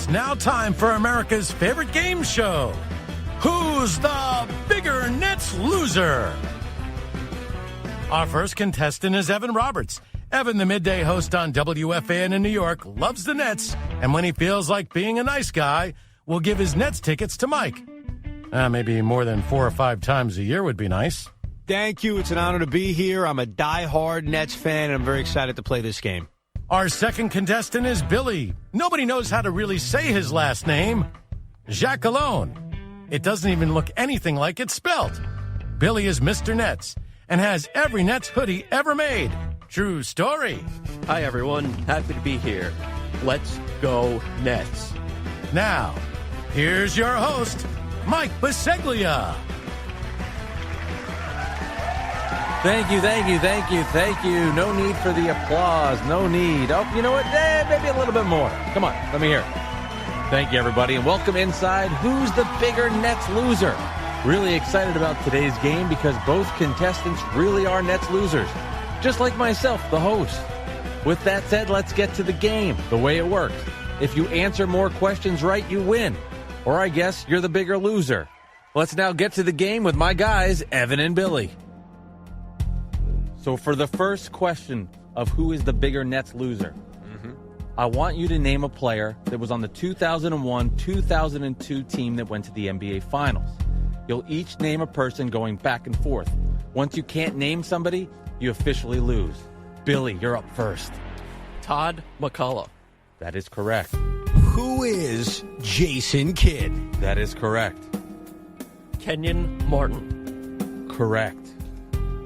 It's now time for America's favorite game show. Who's the bigger Nets loser? Our first contestant is Evan Roberts. Evan, the midday host on WFAN in New York, loves the Nets, and when he feels like being a nice guy, will give his Nets tickets to Mike. Maybe more than 4 or 5 times a year would be nice. Thank you. It's an honor to be here. I'm a diehard Nets fan, and I'm very excited to play this game. Our second contestant is Billy. Nobody knows how to really say his last name. Giac alone. It doesn't even look anything like it's spelled. Billy is Mr. Nets and has every Nets hoodie ever made. True story. Hi, everyone. Happy to be here. Let's go Nets. Now, here's your host, Mike Biseglia. Thank you. No need for the applause. No need. Oh, you know what? Maybe a little bit more. Come on, let me hear it. Thank you, everybody, and welcome inside Who's the Bigger Nets Loser? Really excited about today's game because both contestants really are Nets losers, just like myself, the host. With that said, let's get to the game, the way it works. If you answer more questions right, you win. Or I guess you're the bigger loser. Let's now get to the game with my guys, Evan and Billy. So for the first question of who is the bigger Nets loser, I want you to name a player that was on the 2001-2002 team that went to the NBA Finals. You'll each name a person going back and forth. Once you can't name somebody, you officially lose. Billy, you're up first. Todd McCullough. That is correct. Who is Jason Kidd? That is correct. Kenyon Martin. Correct.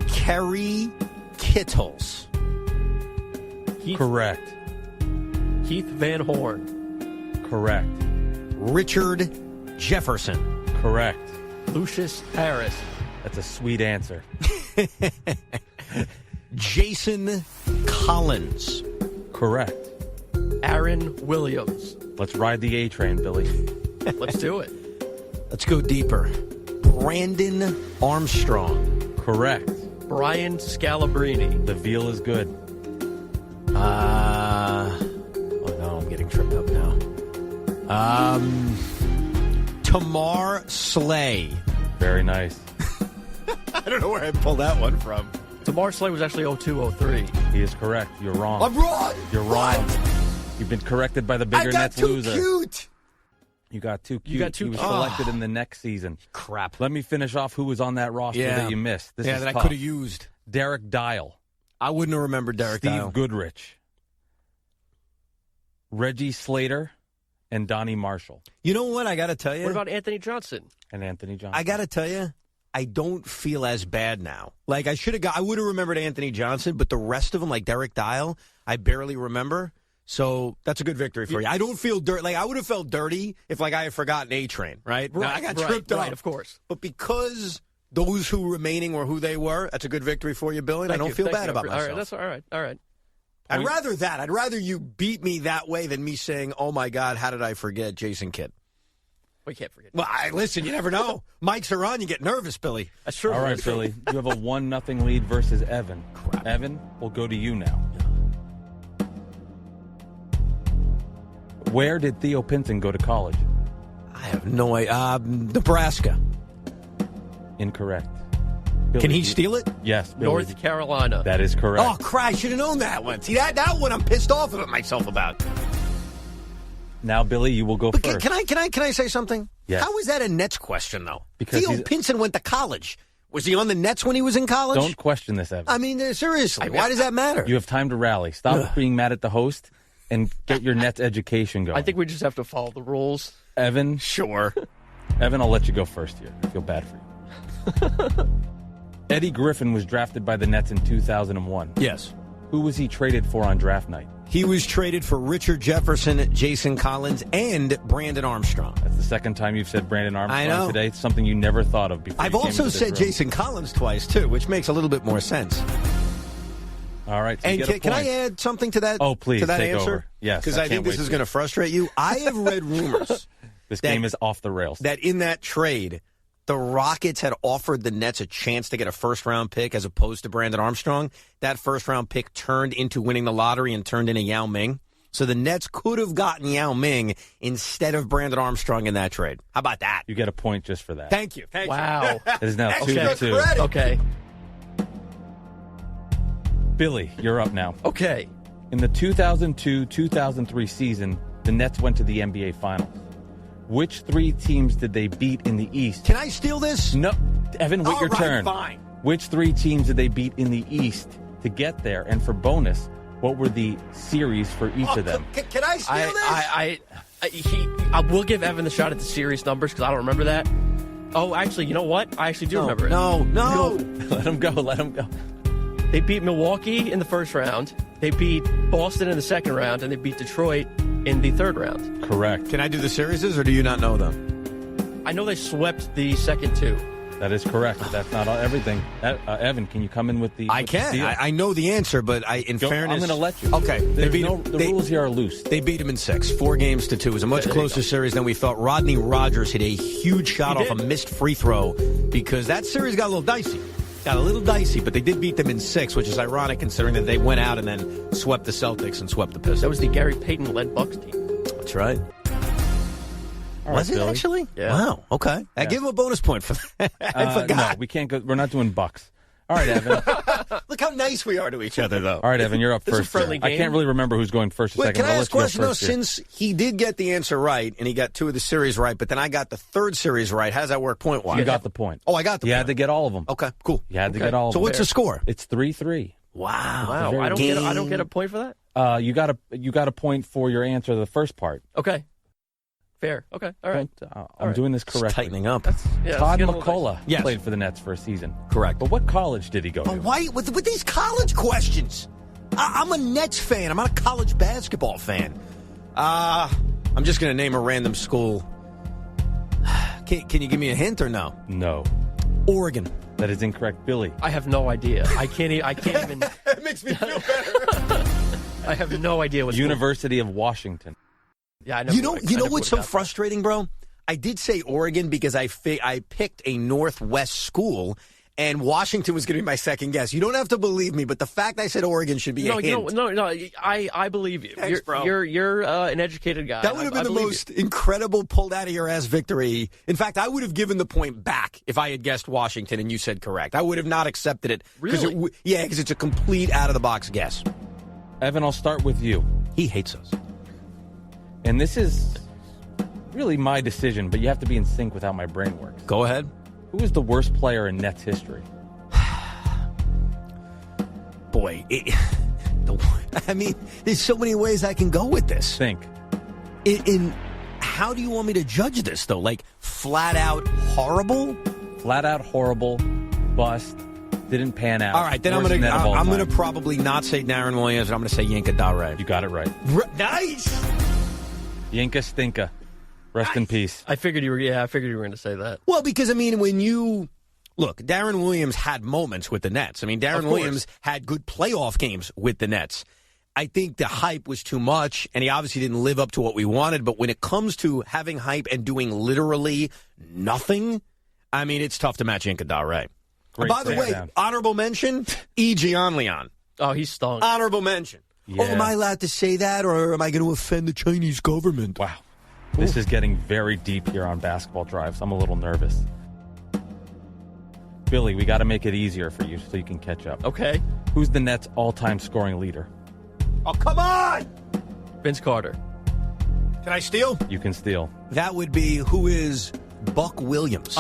Kerry Kittles. Correct. Keith Van Horn. Correct. Richard Jefferson. Correct. Lucius Harris. That's a sweet answer. Jason Collins. Correct. Aaron Williams. Let's ride the A train, Billy. Let's do it. Let's go deeper. Brandon Armstrong. Correct. Brian Scalabrine. The veal is good. Oh no, I'm getting tripped up now. Tamar Slay. Very nice. I don't know where I pulled that one from. Tamar Slay was actually 02-03. He is correct. You're wrong. I'm wrong. You're wrong. What? You've been corrected by the bigger Nets loser. Cute. You got too cute. You got too He was cute. selected in the next season. Crap. Let me finish off who was on that roster that you missed. This is that tough. I could have used. Derek Dial. I wouldn't have remembered Derek Steve Dial. Goodrich. Reggie Slater and Donnie Marshall. You know what? I got to tell you. What about Anthony Johnson? And Anthony Johnson. I got to tell you, I don't feel as bad now. Like I would have remembered Anthony Johnson, but the rest of them, like Derek Dial, I barely remember. So that's a good victory for you. I don't feel dirty. Like I would have felt dirty if like I had forgotten A-Train, right? Now, I got tripped up. Right, of course. But because those who remaining were who they were, that's a good victory for you, Billy. And I don't feel bad about myself. All right, that's all right. I'd rather that. I'd rather you beat me that way than me saying, oh, my God, how did I forget Jason Kidd? We can't forget. Well, listen, you never know. Mics are on. You get nervous, Billy. That's true. All right, Billy. You have a 1-0 lead versus Evan. Crap. Evan, we'll go to you now. Where did Theo Pinson go to college? I have no idea. Nebraska. Incorrect. Billy, Can he steal it? Yes, Billy. North Carolina. That is correct. Oh, crap. I should have known that one. See, that one I'm pissed off at myself about. Now, Billy, you will go But first. can I say something? Yes. How is that a Nets question, though? Because Theo Pinson went to college. Was he on the Nets when he was in college? Don't question this, Evan. I mean, seriously, why does that matter? You have time to rally. Stop being mad at the host and get your Nets education going. I think we just have to follow the rules. Evan, Sure. Evan, I'll let you go first here. I feel bad for you. Eddie Griffin was drafted by the Nets in 2001. Yes. Who was he traded for on draft night? He was traded for Richard Jefferson, Jason Collins, and Brandon Armstrong. That's the second time you've said Brandon Armstrong I know. today. It's something you never thought of before. I've you came also into this said room. Jason Collins twice, too, which makes a little bit more sense. All right. So And you get a can I point. add something to that? Oh, please, to that take answer? over. Yes, Because I I think can't this wait is to. going to frustrate you. I have read rumors This that- game is off the rails. that in that trade, the Rockets had offered the Nets a chance to get a first-round pick as opposed to Brandon Armstrong. That first-round pick turned into winning the lottery and turned into Yao Ming. So the Nets could have gotten Yao Ming instead of Brandon Armstrong in that trade. How about that? You get a point just for that. Thank you. Wow. It is now Extra 2-2. credit. Okay. Billy, you're up now. Okay. In the 2002-2003 season, the Nets went to the NBA Finals. Which three teams did they beat in the East? Can I steal this? No, Evan, wait All your right, turn. fine. Which three teams did they beat in the East to get there? And for bonus, what were the series for each of them? Can I steal this? I will give Evan the shot at the series numbers because I don't remember that. Oh, actually, you know what? I actually do remember it. No. Let him go. They beat Milwaukee in the first round. They beat Boston in the second round, and they beat Detroit in the third round. Correct. Can I do the series, or do you not know them? I know they swept the second two. That is correct. But that's not everything. Evan, can you come in with the? I can. I know the answer, but in fairness, I'm going to let you. Okay. The rules here are loose. They beat him in 6, 4-2. It was a much closer series than we thought. Rodney Rogers hit a huge shot off a missed free throw because that series got a little dicey. But they did beat them in 6, which is ironic considering that they went out and then swept the Celtics and swept the Pistons. That was the Gary Payton-led Bucks team. That's right. Was it actually? Yeah. Wow. Okay. I give him a bonus point for that. I forgot. No, we can't go. We're not doing Bucks. All right, Evan. Look how nice we are to each other, though. All right, Evan, you're up This is a first. friendly I game. can't really remember who's going first or Wait, second. can I I'll ask a let you go question? No, first here. since he did get the answer right, and he got 2 of the series right, but then I got the third series right, how does that work point-wise? You got the point. Oh, I got the You point. had to get all of them. Okay, cool. You had to get all of So them. what's the score? It's 3-3. Wow. Wow, I don't get a point for that? You got a point for your answer to the first part. Okay. Fair. Okay. All right. I'm doing this It's correctly. tightening up. Let's Todd get a little McCullough Yes. played for the Nets for a season. Correct. But what college did he go to? Why with these college questions? I'm a Nets fan. I'm not a college basketball fan. I'm just going to name a random school. Can you give me a hint or no? No. Oregon. That is incorrect. Billy. I have no idea. I can't even. It makes me feel better. I have no idea what's University of Washington. Yeah, I never. You know what's so frustrating, bro? I did say Oregon because I picked a Northwest school, and Washington was going to be my second guess. You don't have to believe me, but the fact I said Oregon should be a hint. No. I believe you. Thanks, bro. You're an educated guy. That would have been the most incredible pulled out of your ass victory. In fact, I would have given the point back if I had guessed Washington and you said correct. I would have not accepted it. Really? Because it's a complete out of the box guess. Evan, I'll start with you. He hates us. And this is really my decision, but you have to be in sync with how my brain works. Go ahead. Who is the worst player in Nets history? Boy, there's so many ways I can go with this. Think. In how do you want me to judge this, though? Like, flat out horrible? Flat out horrible, bust, didn't pan out. All right, then I'm Worst net of all gonna time. probably not say Darren Williams, and I'm gonna say Yinka Dare. You got it right. Nice. Yinka Stinka. Rest in peace. I figured you were. Yeah, I figured you were going to say that. Well, because when you look, Darren Williams had moments with the Nets. Darren Williams had good playoff games with the Nets. I think the hype was too much, and he obviously didn't live up to what we wanted. But when it comes to having hype and doing literally nothing, it's tough to match Yinka Dare. Great By the way, breakdown. honorable mention, E.G. Leon. Oh, he stunk. Honorable mention. Yeah. Oh, am I allowed to say that, or am I going to offend the Chinese government? Wow. This is getting very deep here on Basketball Drives. I'm a little nervous. Billy, we got to make it easier for you so you can catch up. Okay. Who's the Nets' all-time scoring leader? Oh, come on! Vince Carter. Can I steal? You can steal. That would be who is Buck Williams.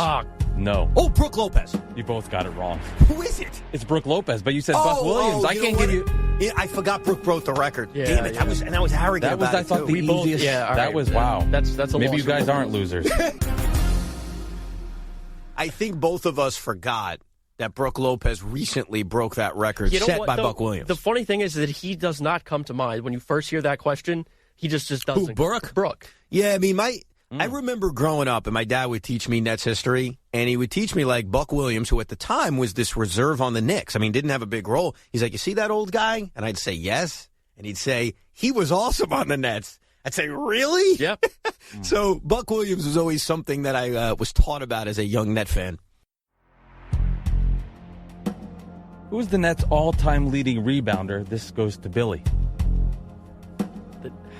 No. Oh, Brooke Lopez. You both got it wrong. Who is it? It's Brooke Lopez, but you said Buck Williams. I can't give you... Yeah, I forgot Brooke broke the record. Yeah, Damn it. yeah. That was arrogant That was, about I it, thought, too. the We both- easiest. yeah, all that right. was, wow. That's a Maybe loss you guys for aren't losers. I think both of us forgot that Brooke Lopez recently broke that record You know set what, by though? Buck Williams. The funny thing is that he does not come to mind when you first hear that question. He just doesn't. Who, Brooke? Brooke. Yeah, I remember growing up, and my dad would teach me Nets history, and he would teach me like Buck Williams, who at the time was this reserve on the Knicks. Didn't have a big role. He's like, you see that old guy? And I'd say, yes. And he'd say, he was awesome on the Nets. I'd say, really? Yep. So Buck Williams was always something that I was taught about as a young Net fan. Who's the Nets' all-time leading rebounder? This goes to Billy.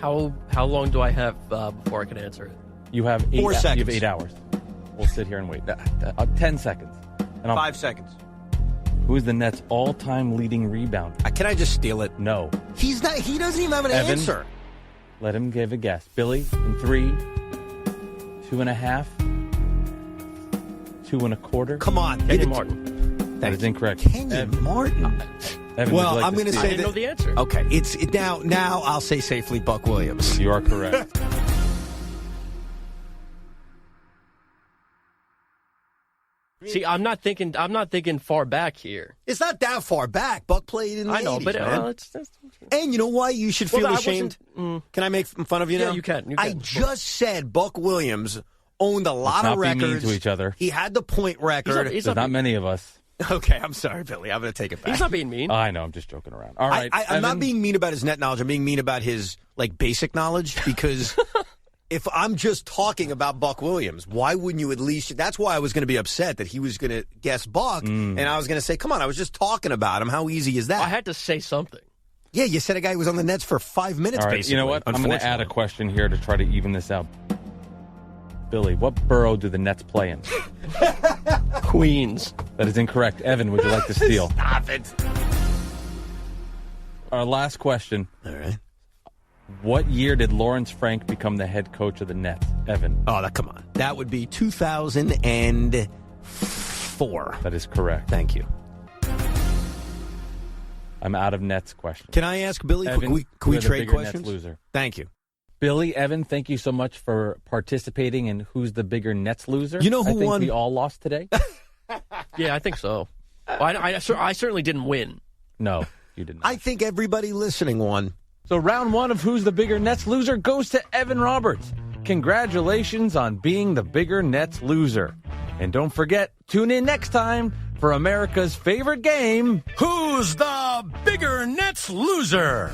How long do I have before I can answer it? You have 8 4 seconds. You have 8 hours. We'll sit here and wait. 10 seconds. And 5 seconds. Who is the Nets' all-time leading rebounder? Can I just steal it? No. He's not. He doesn't even have an Evan? answer. Let him give a guess. Billy, in 3, 2.5, 2 1/4. Come on. Kenyon Martin. That is incorrect. Kenyon Martin. Evan, Well, would you like I'm to going to steal? I say didn't know the answer. Okay, it's now. I'll say safely Buck Williams. You are correct. See, I'm not thinking far back here. It's not that far back. Buck played in the 80s, I know, but man. that's And you know why you should feel Well, I ashamed? wasn't- Can I make fun of you Yeah, now? you can. I just said Buck Williams owned a lot Let's of not be mean records. to each other. He had the point record. He's There's not many of us. Okay, I'm sorry, Billy. I'm going to take it back. He's not being mean. I know. I'm just joking around. All right. I'm not Evan? being mean about his net knowledge. I'm being mean about his basic knowledge because if I'm just talking about Buck Williams, why wouldn't you at least? That's why I was going to be upset that he was going to guess Buck, and I was going to say, "Come on, I was just talking about him. How easy is that?" I had to say something. Yeah, you said a guy who was on the Nets for 5 minutes. All right. Basically. You know what? I'm going to add a Unfortunately. question here to try to even this out. Billy, what borough do the Nets play in? Queens. That is incorrect. Evan, would you like to steal? Stop it. Our last question. All right. What year did Lawrence Frank become the head coach of the Nets? Evan. Oh, come on. That would be 2004. That is correct. Thank you. I'm out of Nets questions. Can I ask Billy? Evan, Can we you're the trade bigger questions? Nets loser. Thank you. Billy, Evan, thank you so much for participating in Who's the Bigger Nets Loser. You know who I think won? we all lost today. Yeah, I think so. Well, I certainly didn't win. No, you did not. I think everybody listening won. So round 1 of Who's the Bigger Nets Loser goes to Evan Roberts. Congratulations on being the bigger Nets loser. And don't forget, tune in next time for America's favorite game. Who's the bigger Nets loser?